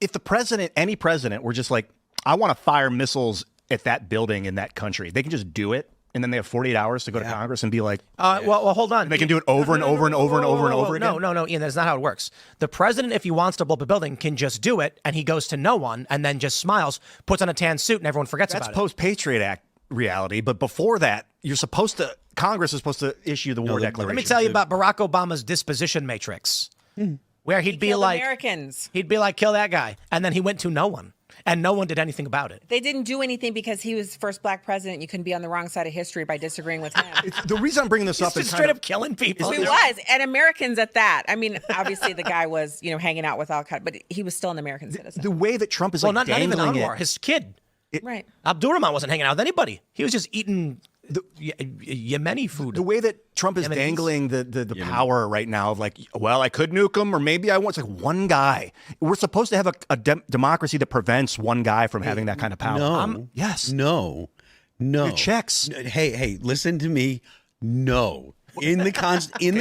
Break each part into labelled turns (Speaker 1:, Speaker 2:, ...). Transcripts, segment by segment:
Speaker 1: if the president, any president, were just like, I want to fire missiles at that building in that country, they can just do it. And then they have 48 hours to go to Congress and be like,
Speaker 2: well, hold on.
Speaker 1: They can do it over and over and over and over and over again.
Speaker 2: No, Ian, that's not how it works. The president, if he wants to blow up a building, can just do it, and he goes to no one, and then just smiles, puts on a tan suit, and everyone forgets about it.
Speaker 1: That's post-Patriot Act reality. But before that, Congress is supposed to issue the war declaration.
Speaker 2: Let me tell you about Barack Obama's disposition matrix, where he'd be like,
Speaker 3: Americans.
Speaker 2: He'd be like, kill that guy, and then he went to no one. And no one did anything about it.
Speaker 3: They didn't do anything because he was first black president. You couldn't be on the wrong side of history by disagreeing with him.
Speaker 1: The reason I'm bringing this up
Speaker 2: He's
Speaker 1: is
Speaker 2: just straight up killing people.
Speaker 3: He was, and Americans at that. I mean, obviously the guy was, hanging out with Al Qaeda, but he was still an American citizen.
Speaker 1: The way that Trump is
Speaker 2: not even
Speaker 1: dangling
Speaker 2: Anwar,
Speaker 1: it.
Speaker 2: his kid.
Speaker 3: Right.
Speaker 2: Abdurrahman wasn't hanging out with anybody. He was just eating Yemeni food.
Speaker 1: The way that Trump is dangling the power right now of like, well, I could nuke him, or maybe I want. It's like one guy. We're supposed to have a democracy that prevents one guy from having that kind of power.
Speaker 4: No.
Speaker 1: Yes.
Speaker 4: No.
Speaker 1: Your checks.
Speaker 4: Hey, listen to me. No. In the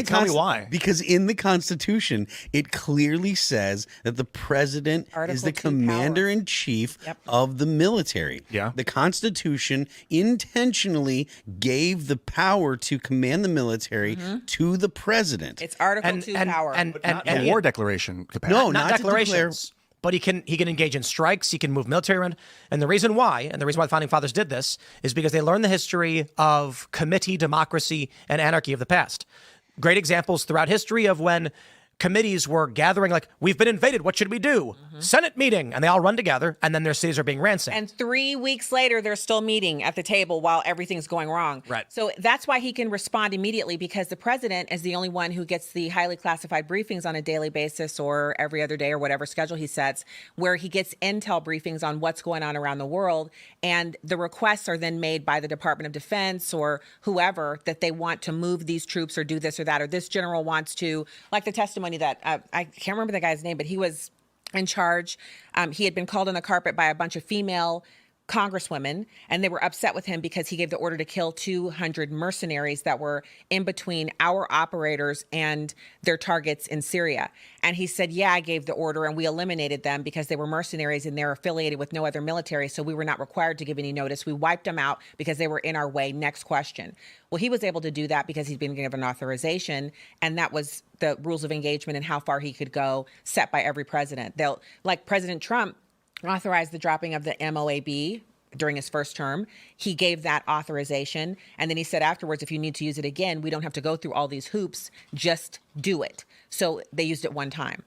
Speaker 1: tell me why.
Speaker 4: Because in the Constitution, it clearly says that the president is the commander in chief of the military.
Speaker 1: Yeah.
Speaker 4: The Constitution intentionally gave the power to command the military to the president.
Speaker 3: It's Article 2 power.
Speaker 1: And the war declaration capacity.
Speaker 4: No,
Speaker 2: not
Speaker 4: not to declare.
Speaker 2: declarations. But he can engage in strikes. He can move military around. And the reason why the founding fathers did this is because they learned the history of committee democracy and anarchy of the past. Great examples throughout history of when committees were gathering, like, we've been invaded, what should we do? Senate meeting, and they all run together, and then their cities are being ransacked.
Speaker 3: And 3 weeks later, they're still meeting at the table while everything's going wrong.
Speaker 2: Right.
Speaker 3: So that's why he can respond immediately, because the president is the only one who gets the highly classified briefings on a daily basis or every other day or whatever schedule he sets, where he gets intel briefings on what's going on around the world. And the requests are then made by the Department of Defense or whoever that they want to move these troops or do this or that, or this general wants to, like the testimony that I can't remember the guy's name, but he was in charge. He had been called on the carpet by a bunch of female congresswomen, and they were upset with him because he gave the order to kill 200 mercenaries that were in between our operators and their targets in Syria. And he said, yeah, I gave the order and we eliminated them because they were mercenaries and they're affiliated with no other military, so we were not required to give any notice. We wiped them out because they were in our way. Next question. Well, he was able to do that because he'd been given authorization, and that was the rules of engagement and how far he could go set by every president. Like President Trump authorized the dropping of the MOAB during his first term. He gave that authorization. And then he said afterwards, if you need to use it again, we don't have to go through all these hoops, just do it. So they used it one time.